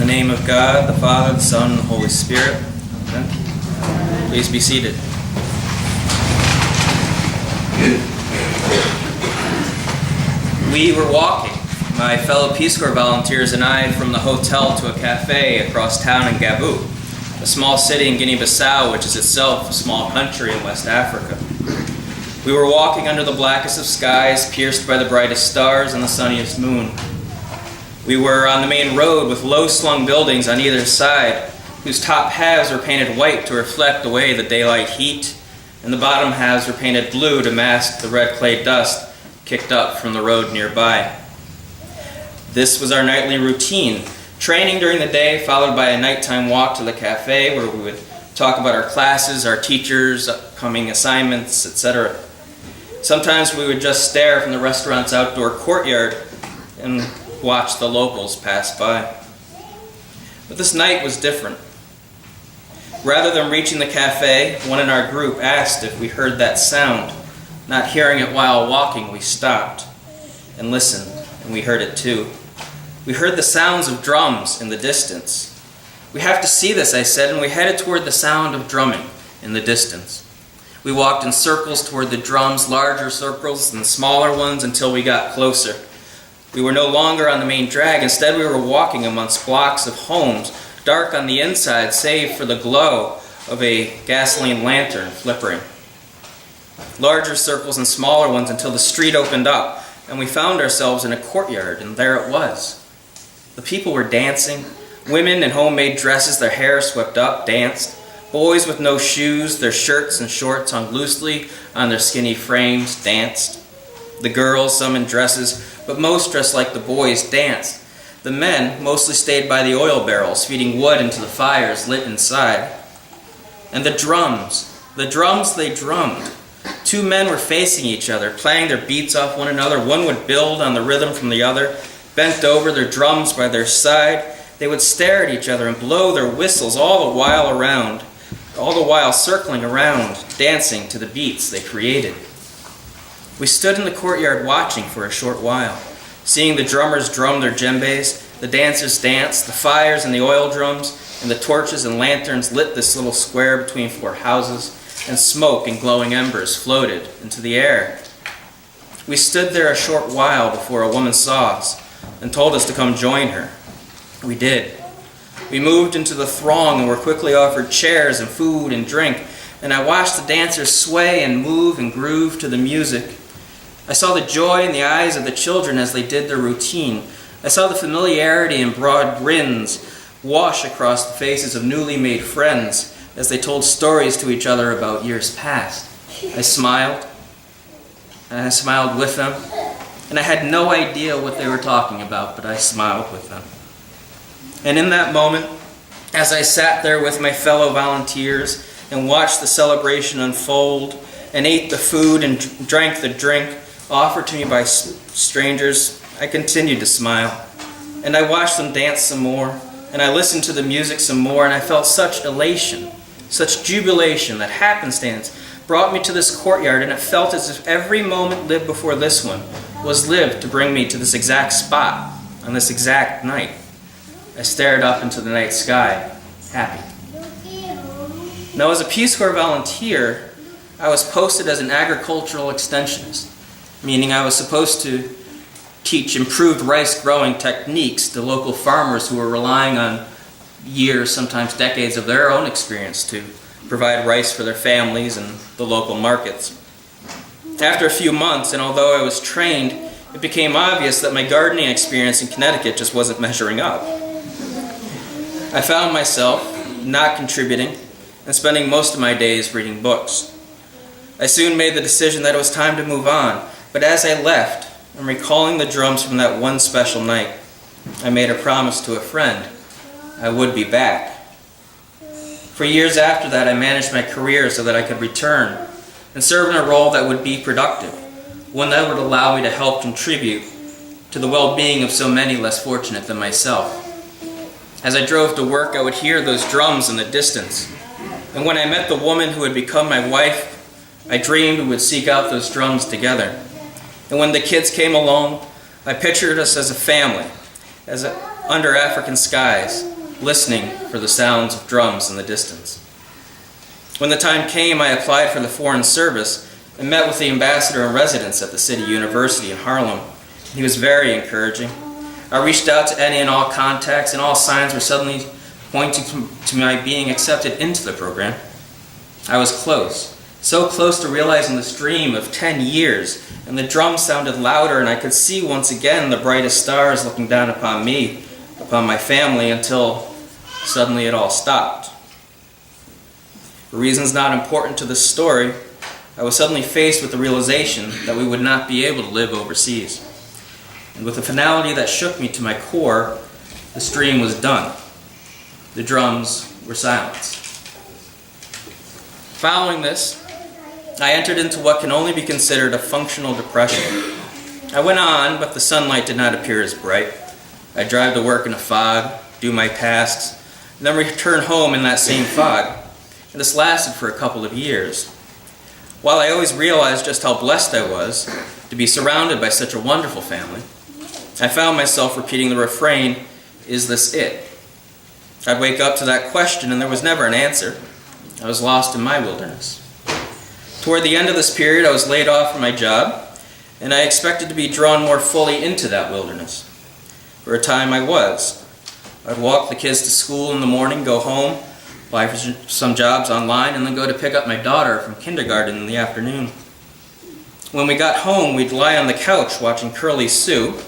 the name of God, the Father, the Son, and the Holy Spirit. Amen. Please be seated. We were walking, my fellow Peace Corps volunteers and I, from the hotel to a cafe across town in Gabu, a small city in Guinea-Bissau, which is itself a small country in West Africa. We were walking under the blackest of skies, pierced by the brightest stars and the sunniest moon. We were on the main road with low-slung buildings on either side, whose top halves were painted white to reflect away the daylight heat, and the bottom halves were painted blue to mask the red clay dust kicked up from the road nearby. This was our nightly routine, training during the day, followed by a nighttime walk to the cafe where we would talk about our classes, our teachers, upcoming assignments, etc. Sometimes we would just stare from the restaurant's outdoor courtyard and watch the locals pass by. But this night was different. Rather than reaching the cafe, one in our group asked if we heard that sound. Not hearing it while walking, we stopped and listened, and we heard it too. We heard the sounds of drums in the distance. "We have to see this," I said, and we headed toward the sound of drumming in the distance. We walked in circles toward the drums, larger circles and smaller ones, until we got closer. We were no longer on the main drag. Instead, we were walking amongst blocks of homes, dark on the inside, save for the glow of a gasoline lantern flickering. Larger circles and smaller ones until the street opened up, and we found ourselves in a courtyard, and there it was. The people were dancing. Women in homemade dresses, their hair swept up, danced. Boys with no shoes, their shirts and shorts hung loosely on their skinny frames, danced. The girls, some in dresses, but most dressed like the boys, danced. The men mostly stayed by the oil barrels, feeding wood into the fires lit inside. And the drums they drummed. Two men were facing each other, playing their beats off one another. One would build on the rhythm from the other, bent over, their drums by their side. They would stare at each other and blow their whistles all the while circling around, dancing to the beats they created. We stood in the courtyard watching for a short while, seeing the drummers drum their djembes, the dancers dance, the fires and the oil drums and the torches and lanterns lit this little square between four houses, and smoke and glowing embers floated into the air. We stood there a short while before a woman saw us and told us to come join her. We did. We moved into the throng and were quickly offered chairs and food and drink, and I watched the dancers sway and move and groove to the music. I saw the joy in the eyes of the children as they did their routine. I saw the familiarity and broad grins wash across the faces of newly made friends as they told stories to each other about years past. I smiled, and I smiled with them, and I had no idea what they were talking about, but I smiled with them. And in that moment, as I sat there with my fellow volunteers and watched the celebration unfold and ate the food and drank the drink offered to me by strangers, I continued to smile. And I watched them dance some more, and I listened to the music some more, and I felt such elation, such jubilation that happenstance brought me to this courtyard, and it felt as if every moment lived before this one was lived to bring me to this exact spot on this exact night. I stared up into the night sky, happy. Now, as a Peace Corps volunteer, I was posted as an agricultural extensionist, meaning I was supposed to teach improved rice growing techniques to local farmers who were relying on years, sometimes decades of their own experience to provide rice for their families and the local markets. After a few months, and although I was trained, it became obvious that my gardening experience in Connecticut just wasn't measuring up. I found myself not contributing and spending most of my days reading books. I soon made the decision that it was time to move on, but as I left, and recalling the drums from that one special night, I made a promise to a friend I would be back. For years after that, I managed my career so that I could return and serve in a role that would be productive, one that would allow me to help contribute to the well-being of so many less fortunate than myself. As I drove to work, I would hear those drums in the distance. And when I met the woman who would become my wife, I dreamed we would seek out those drums together. And when the kids came along, I pictured us as a family, under African skies, listening for the sounds of drums in the distance. When the time came, I applied for the Foreign Service and met with the ambassador in residence at the City University in Harlem. He was very encouraging. I reached out to any and all contacts, and all signs were suddenly pointing to my being accepted into the program. I was close, so close to realizing this dream of 10 years, and the drums sounded louder, and I could see once again the brightest stars looking down upon me, upon my family, until suddenly it all stopped. For reasons not important to this story, I was suddenly faced with the realization that we would not be able to live overseas. And with a finality that shook me to my core, this dream was done. The drums were silenced. Following this, I entered into what can only be considered a functional depression. I went on, but the sunlight did not appear as bright. I'd drive to work in a fog, do my tasks, and then return home in that same fog. And this lasted for a couple of years. While I always realized just how blessed I was to be surrounded by such a wonderful family, I found myself repeating the refrain, "Is this it?" I'd wake up to that question and there was never an answer. I was lost in my wilderness. Toward the end of this period, I was laid off from my job, and I expected to be drawn more fully into that wilderness. For a time I was. I'd walk the kids to school in the morning, go home, apply for some jobs online, and then go to pick up my daughter from kindergarten in the afternoon. When we got home, we'd lie on the couch watching Curly Sue,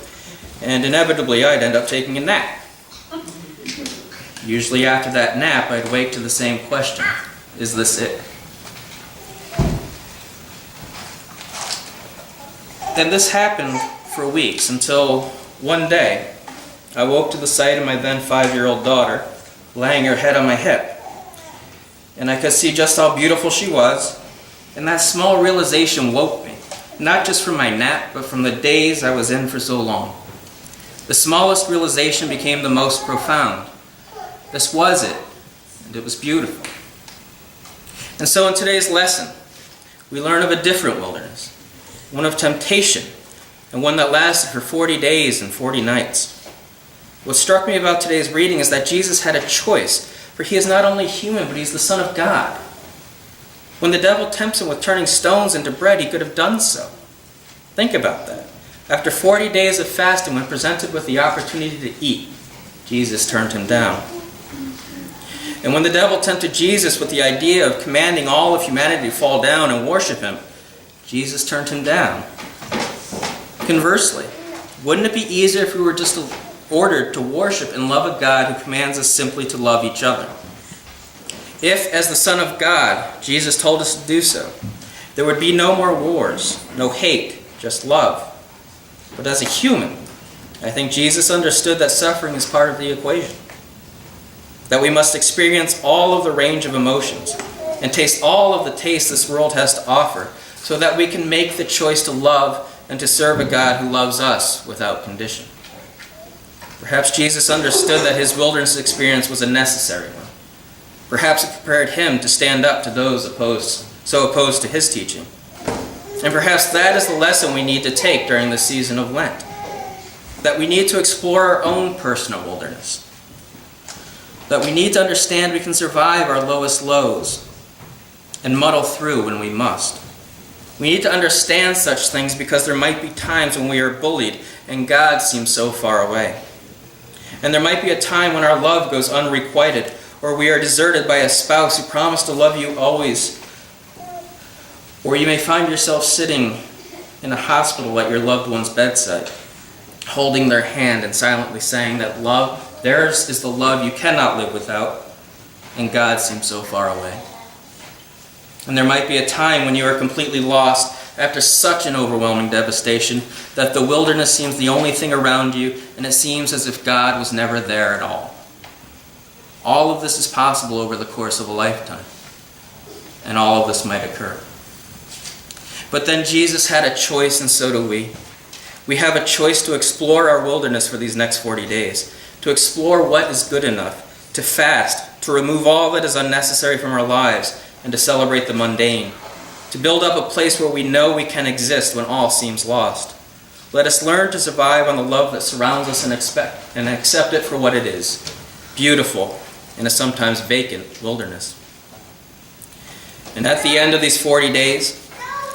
and inevitably I'd end up taking a nap. Usually after that nap, I'd wake to the same question, "Is this it?" And this happened for weeks until one day I woke to the sight of my then 5-year-old daughter laying her head on my hip. And I could see just how beautiful she was, and that small realization woke me, not just from my nap, but from the daze I was in for so long. The smallest realization became the most profound. This was it, and it was beautiful. And so in today's lesson, we learn of a different wilderness, one of temptation, and one that lasted for 40 days and 40 nights. What struck me about today's reading is that Jesus had a choice, for he is not only human, but he's the Son of God. When the devil tempts him with turning stones into bread, he could have done so. Think about that. After 40 days of fasting, when presented with the opportunity to eat, Jesus turned him down. And when the devil tempted Jesus with the idea of commanding all of humanity to fall down and worship him, Jesus turned him down. Conversely, wouldn't it be easier if we were just ordered to worship and love a God who commands us simply to love each other? If, as the Son of God, Jesus told us to do so, there would be no more wars, no hate, just love. But as a human, I think Jesus understood that suffering is part of the equation. That we must experience all of the range of emotions and taste all of the taste this world has to offer so that we can make the choice to love and to serve a God who loves us without condition. Perhaps Jesus understood that his wilderness experience was a necessary one. Perhaps it prepared him to stand up to those so opposed to his teaching. And perhaps that is the lesson we need to take during the season of Lent. That we need to explore our own personal wilderness. That we need to understand we can survive our lowest lows and muddle through when we must. We need to understand such things because there might be times when we are bullied and God seems so far away. And there might be a time when our love goes unrequited, or we are deserted by a spouse who promised to love you always. Or you may find yourself sitting in a hospital at your loved one's bedside, holding their hand and silently saying that love, theirs is the love you cannot live without, and God seems so far away. And there might be a time when you are completely lost after such an overwhelming devastation that the wilderness seems the only thing around you, and it seems as if God was never there at all. All of this is possible over the course of a lifetime, and all of this might occur. But then Jesus had a choice, and so do we. We have a choice to explore our wilderness for these next 40 days, to explore what is good enough, to fast, to remove all that is unnecessary from our lives, and to celebrate the mundane, to build up a place where we know we can exist when all seems lost. Let us learn to survive on the love that surrounds us and accept it for what it is, beautiful in a sometimes vacant wilderness. And at the end of these 40 days,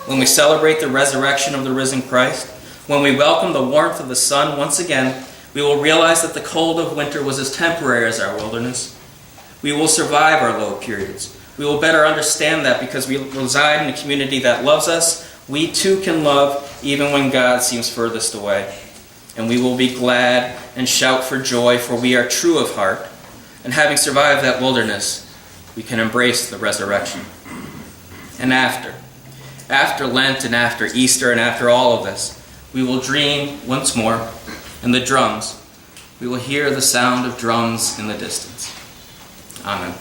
when we celebrate the resurrection of the risen Christ, when we welcome the warmth of the sun once again, we will realize that the cold of winter was as temporary as our wilderness. We will survive our low periods. We will better understand that because we reside in a community that loves us, we too can love even when God seems furthest away. And we will be glad and shout for joy, for we are true of heart. And having survived that wilderness, we can embrace the resurrection. And after Lent and after Easter and after all of this, we will dream once more, and the drums, we will hear the sound of drums in the distance. Amen.